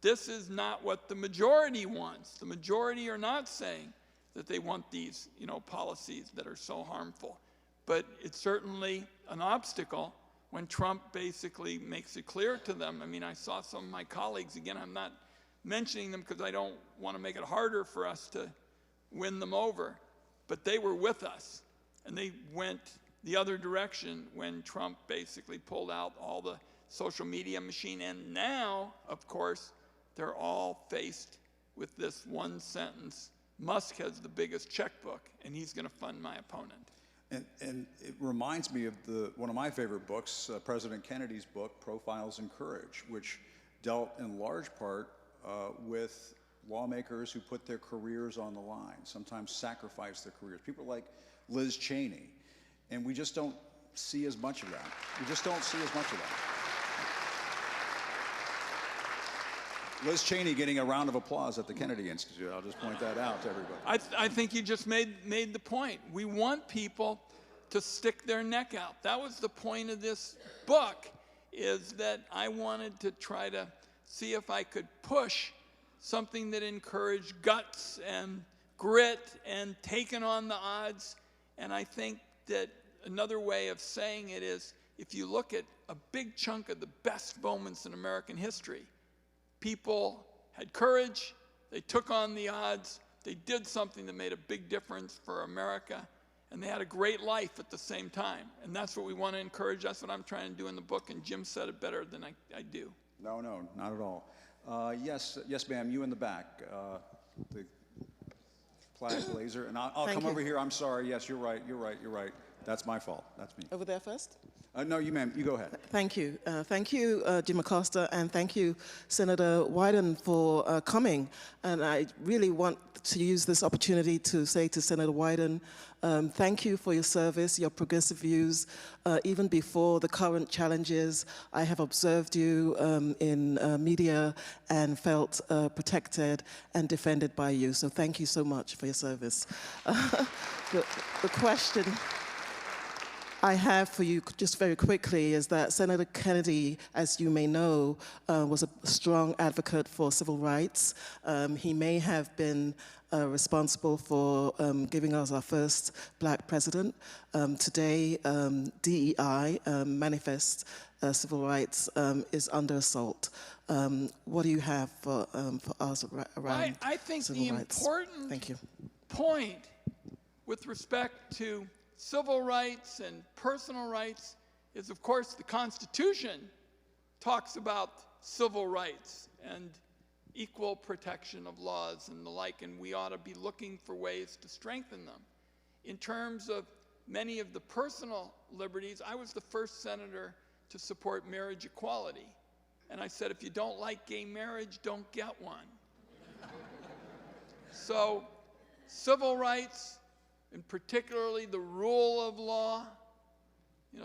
this is not what the majority wants. The majority are not saying that they want these, policies that are so harmful. But it's certainly an obstacle when Trump basically makes it clear to them. I mean, I saw some of my colleagues, again, I'm not mentioning them because I don't want to make it harder for us to win them over, but they were with us, and they went the other direction when Trump basically pulled out all the social media machine. And now, of course, they're all faced with this one sentence: Musk has the biggest checkbook, and he's going to fund my opponent. And it reminds me of one of my favorite books, President Kennedy's book, Profiles in Courage, which dealt in large part with lawmakers who put their careers on the line, sometimes sacrifice their careers. People like Liz Cheney. And we just don't see as much of that. We just don't see as much of that. Liz Cheney getting a round of applause at the Kennedy Institute. I'll just point that out to everybody. I think you just made the point. We want people to stick their neck out. That was the point of this book, is that I wanted to try to see if I could push something that encouraged guts and grit and taking on the odds. And I think that another way of saying it is, if you look at a big chunk of the best moments in American history, people had courage, they took on the odds, they did something that made a big difference for America, and they had a great life at the same time. And that's what we want to encourage. That's what I'm trying to do in the book, and Jim said it better than I do. No, not at all. Yes, ma'am, you in the back. The plaid blazer, and I'll come over here. I'm sorry. Yes, you're right. That's my fault. That's me. Over there first? No, you, ma'am. You go ahead. Thank you. Thank you, Jim Acosta, and thank you, Senator Wyden, for coming. And I really want to use this opportunity to say to Senator Wyden, thank you for your service, your progressive views. Even before the current challenges, I have observed you in media and felt protected and defended by you. So thank you so much for your service. The question I have for you, just very quickly, is that Senator Kennedy, as you may know, was a strong advocate for civil rights. He may have been responsible for giving us our first black president. Today, DEI, Manifest Civil Rights, is under assault. What do you have for us around I think civil the rights? important Thank you. point with respect to civil rights and personal rights is, of course, the Constitution talks about civil rights and equal protection of laws and the like, and we ought to be looking for ways to strengthen them. In terms of many of the personal liberties, I was the first senator to support marriage equality. And I said, if you don't like gay marriage, don't get one. So civil rights, and particularly the rule of law,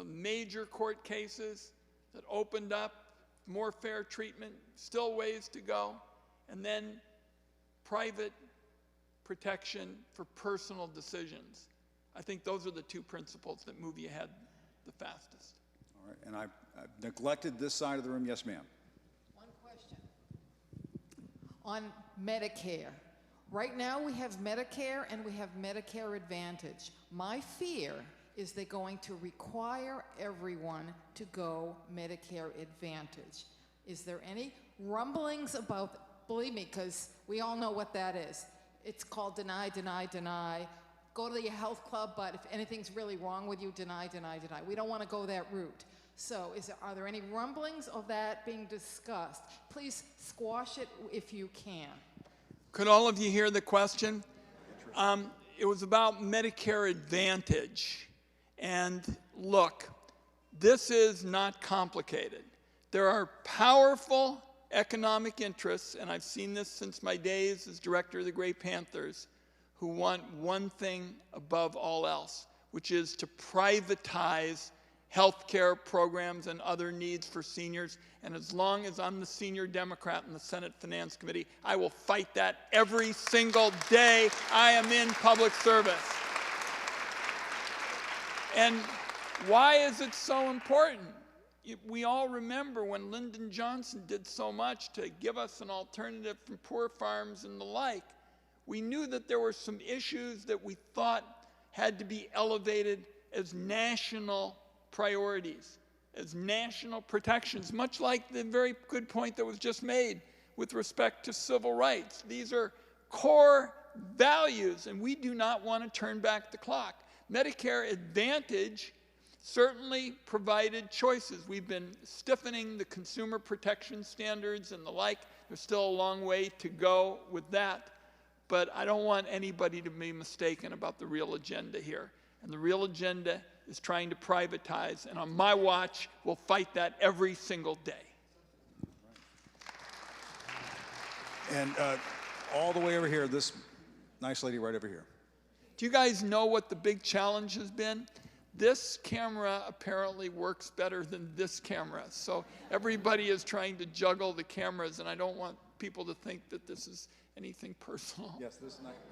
major court cases that opened up more fair treatment, still ways to go, and then private protection for personal decisions. I think those are the two principles that move you ahead. the fastest. All right, and I've neglected this side of the room. Yes, ma'am. One question. On Medicare. Right now we have Medicare and we have Medicare Advantage. My fear is they're going to require everyone to go Medicare Advantage. Is there any rumblings about, believe me, because we all know what that is. It's called deny, deny, deny. Go to your health club, but if anything's really wrong with you, deny, deny, deny. We don't want to go that route. So are there any rumblings of that being discussed? Please squash it if you can. Could all of you hear the question? It was about Medicare Advantage. And look, this is not complicated. There are powerful economic interests, and I've seen this since my days as director of the Grey Panthers, who want one thing above all else, which is to privatize healthcare programs and other needs for seniors. And as long as I'm the senior Democrat in the Senate Finance Committee, I will fight that every single day I am in public service. And why is it so important? We all remember when Lyndon Johnson did so much to give us an alternative from poor farms and the like. We knew that there were some issues that we thought had to be elevated as national priorities, as national protections, much like the very good point that was just made with respect to civil rights. These are core values, and we do not want to turn back the clock. Medicare Advantage certainly provided choices. We've been stiffening the consumer protection standards and the like. There's still a long way to go with that. But I don't want anybody to be mistaken about the real agenda here. And the real agenda is trying to privatize. And on my watch, we'll fight that every single day. And all the way over here, this nice lady right over here. Do you guys know what the big challenge has been? This camera apparently works better than this camera. So everybody is trying to juggle the cameras, and I don't want people to think that this is anything personal. Yes,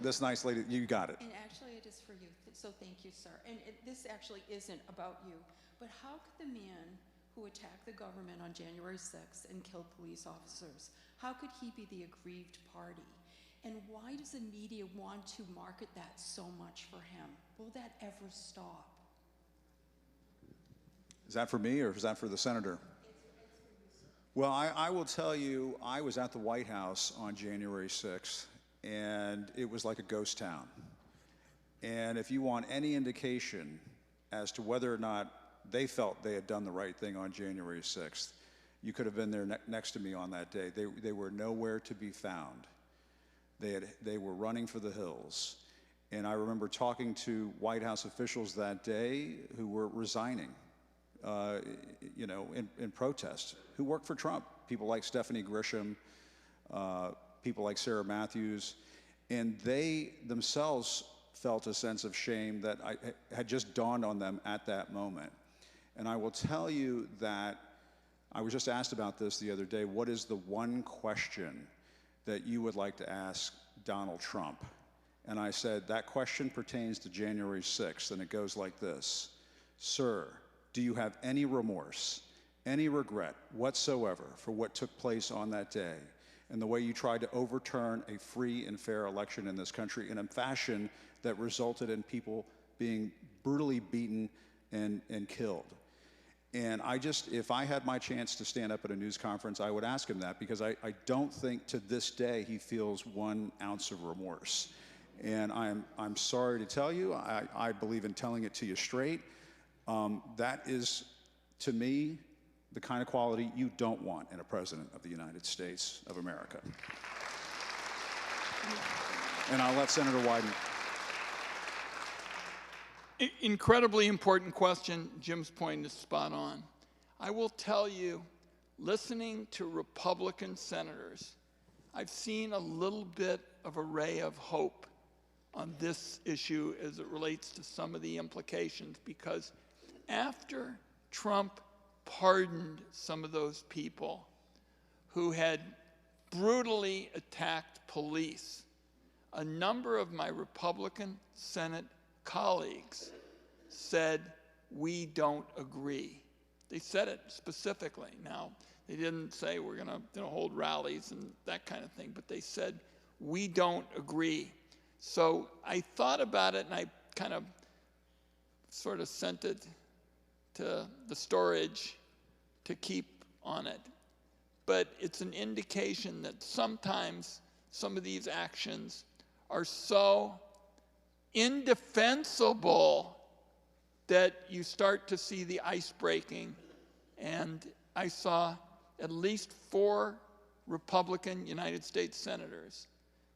this nice lady, you got it. And actually it is for you, so thank you, sir. And this actually isn't about you, but how could the man who attacked the government on January 6th and killed police officers, how could he be the aggrieved party? And why does the media want to market that so much for him? Will that ever stop? Is that for me or is that for the senator? Well, I will tell you, I was at the White House on January 6th, and it was like a ghost town. And if you want any indication as to whether or not they felt they had done the right thing on January 6th, you could have been there next to me on that day. They were nowhere to be found. They were running for the hills. And I remember talking to White House officials that day who were resigning. In protest, who worked for Trump. People like Stephanie Grisham, people like Sarah Matthews, and they themselves felt a sense of shame that had just dawned on them at that moment. And I will tell you that I was just asked about this the other day. What is the one question that you would like to ask Donald Trump? And I said, that question pertains to January 6th, and it goes like this. Sir, do you have any remorse, any regret whatsoever for what took place on that day and the way you tried to overturn a free and fair election in this country in a fashion that resulted in people being brutally beaten and killed? And if I had my chance to stand up at a news conference, I would ask him that, because I don't think to this day he feels 1 ounce of remorse. And I'm sorry to tell you, I believe in telling it to you straight. That is, to me, the kind of quality you don't want in a president of the United States of America. And I'll let Senator Wyden. Incredibly important question. Jim's point is spot on. I will tell you, listening to Republican senators, I've seen a little bit of a ray of hope on this issue as it relates to some of the implications, because after Trump pardoned some of those people who had brutally attacked police, a number of my Republican Senate colleagues said, we don't agree. They said it specifically. Now, they didn't say we're going to hold rallies and that kind of thing, but they said we don't agree. So I thought about it, and I kind of sort of sent it to the storage to keep on it. But it's an indication that sometimes some of these actions are so indefensible that you start to see the ice breaking. And I saw at least 4 Republican United States senators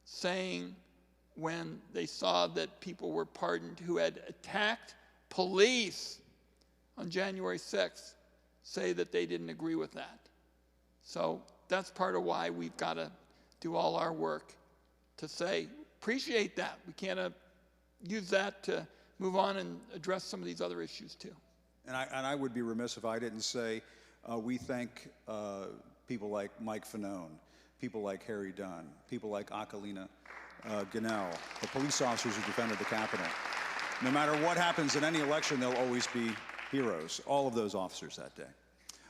saying, when they saw that people were pardoned who had attacked police on January 6th, say that they didn't agree with that. So that's part of why we've got to do all our work to say, appreciate that. We can't use that to move on and address some of these other issues too. And I would be remiss if I didn't say we thank people like Mike Fanone, people like Harry Dunn, people like Akalina Ganell, the police officers who defended the Capitol. No matter what happens in any election, they'll always be heroes, all of those officers that day.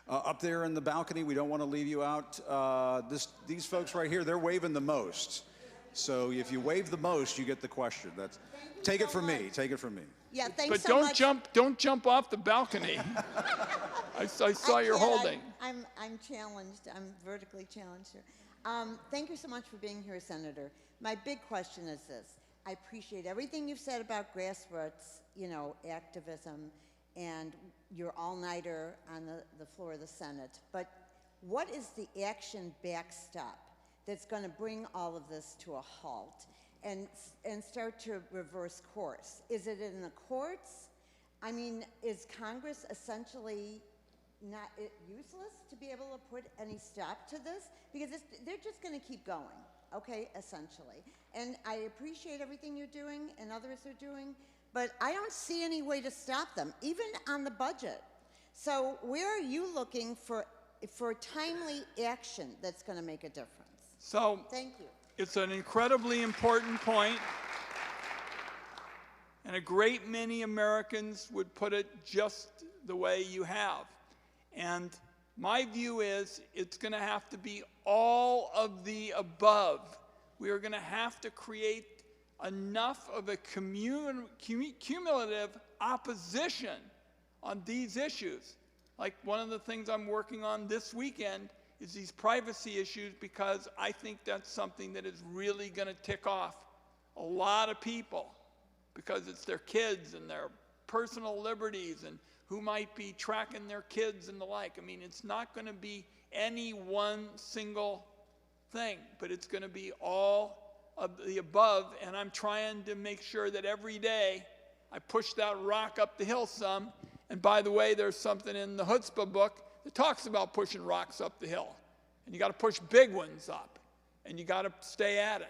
Up there in the balcony, we don't want to leave you out. These folks right here, they're waving the most. So if you wave the most, you get the question. Take it from me. Take it from me. Yeah, thanks but so much. Don't jump off the balcony. I saw you're holding. I'm challenged. I'm vertically challenged here. Thank you so much for being here, Senator. My big question is this. I appreciate everything you've said about grassroots, activism, and your all-nighter on the floor of the Senate. But what is the action backstop that's going to bring all of this to a halt and start to reverse course? Is it in the courts? I mean, is Congress essentially not useless to be able to put any stop to this? Because they're just going to keep going, okay, essentially. And I appreciate everything you're doing and others are doing, but I don't see any way to stop them, even on the budget. So where are you looking for timely action that's going to make a difference? So thank you. It's an incredibly important point, and a great many Americans would put it just the way you have. And my view is it's going to have to be all of the above. We are going to have to create enough of a cumulative opposition on these issues. Like one of the things I'm working on this weekend is these privacy issues, because I think that's something that is really going to tick off a lot of people, because it's their kids and their personal liberties and who might be tracking their kids and the like. I mean, it's not going to be any one single thing, but it's going to be all of the above, and I'm trying to make sure that every day I push that rock up the hill some. And by the way, there's something in the Chutzpah book that talks about pushing rocks up the hill. And you got to push big ones up, and you got to stay at it.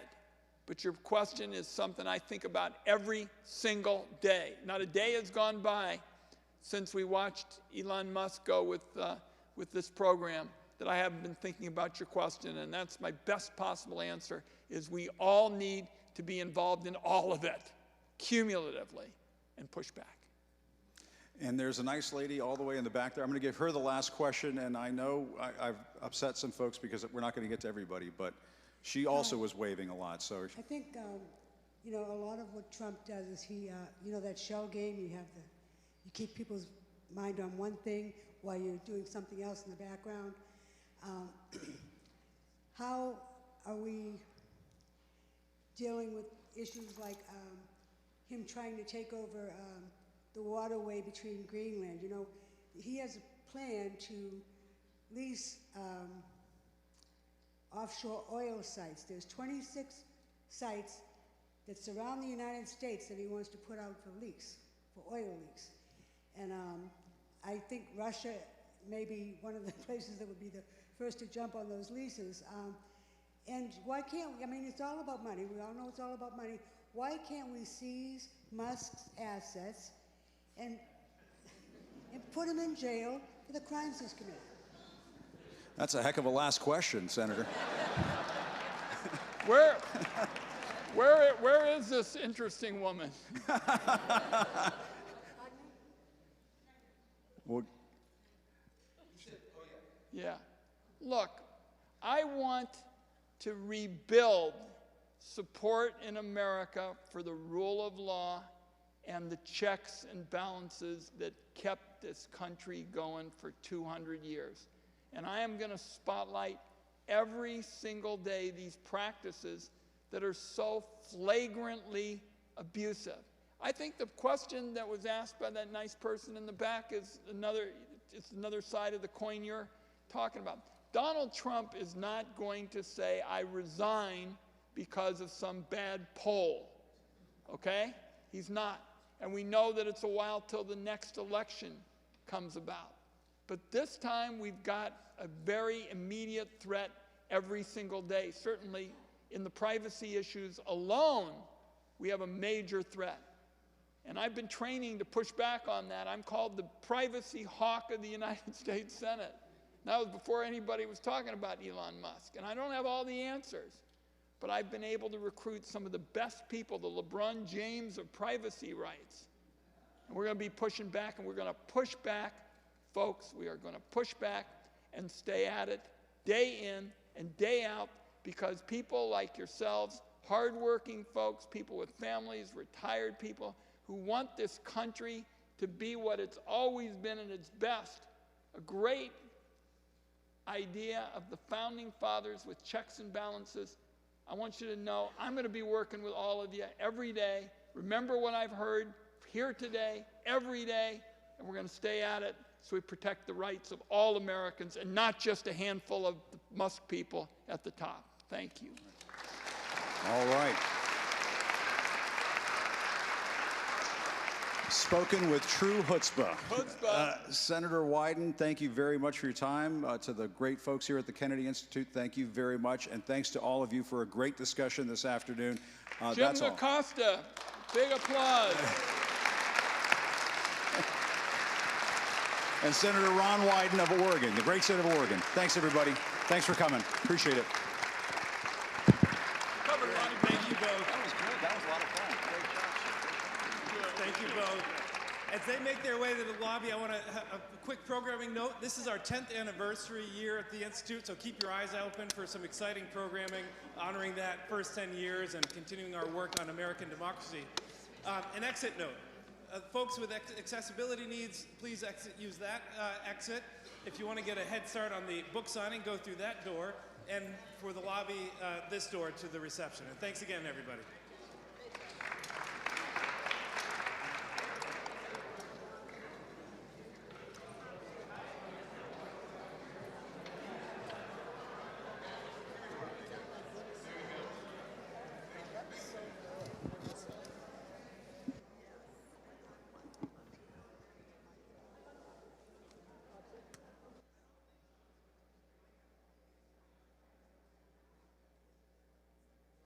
But your question is something I think about every single day. Not a day has gone by since we watched Elon Musk go with this program that I haven't been thinking about your question, and that's my best possible answer, is we all need to be involved in all of it, cumulatively, and push back. And there's a nice lady all the way in the back there. I'm going to give her the last question, and I know I've upset some folks because we're not going to get to everybody, but she also was waving a lot. So I think, a lot of what Trump does is he, that shell game, you keep people's mind on one thing while you're doing something else in the background. How are we dealing with issues like him trying to take over the waterway between Greenland? He has a plan to lease offshore oil sites. There's 26 sites that surround the United States that he wants to put out for lease, for oil leaks. And I think Russia may be one of the places that would be the first to jump on those leases. And why can't we, it's all about money. We all know it's all about money. Why can't we seize Musk's assets and put him in jail for the crimes he's committed? That's a heck of a last question, Senator. Where is this interesting woman? Well, Yeah. Look, I want to rebuild support in America for the rule of law and the checks and balances that kept this country going for 200 years. And I am going to spotlight every single day these practices that are so flagrantly abusive. I think the question that was asked by that nice person in the back is another side of the coin you're talking about. Donald Trump is not going to say, I resign because of some bad poll, okay? He's not. And we know that it's a while till the next election comes about. But this time we've got a very immediate threat every single day. Certainly in the privacy issues alone, we have a major threat. And I've been training to push back on that. I'm called the privacy hawk of the United States Senate. That was before anybody was talking about Elon Musk. And I don't have all the answers, but I've been able to recruit some of the best people, the LeBron James of privacy rights. And we're going to be pushing back, and we're going to push back, folks. We are going to push back and stay at it day in and day out, because people like yourselves, hardworking folks, people with families, retired people, who want this country to be what it's always been at its best, a great idea of the founding fathers with checks and balances. I want you to know I'm going to be working with all of you every day. Remember what I've heard here today, every day, and we're going to stay at it so we protect the rights of all Americans and not just a handful of the Musk people at the top. Thank you. all right. Spoken with true chutzpah. Senator Wyden, thank you very much for your time. To the great folks here at the Kennedy Institute, thank you very much. And thanks to all of you for a great discussion this afternoon. Jim Acosta, big applause. And Senator Ron Wyden of Oregon, the great state of Oregon. Thanks, everybody. Thanks for coming. Appreciate it. Thank you both. That was good. That was a lot of fun. Great job. Thank you both. As they make their way to the lobby, I want to have a quick programming note. This is our 10th anniversary year at the Institute, so keep your eyes open for some exciting programming honoring that first 10 years and continuing our work on American democracy. An exit note. Folks with accessibility needs, please use that exit. If you want to get a head start on the book signing, go through that door. And for the lobby, this door to the reception. And thanks again, everybody.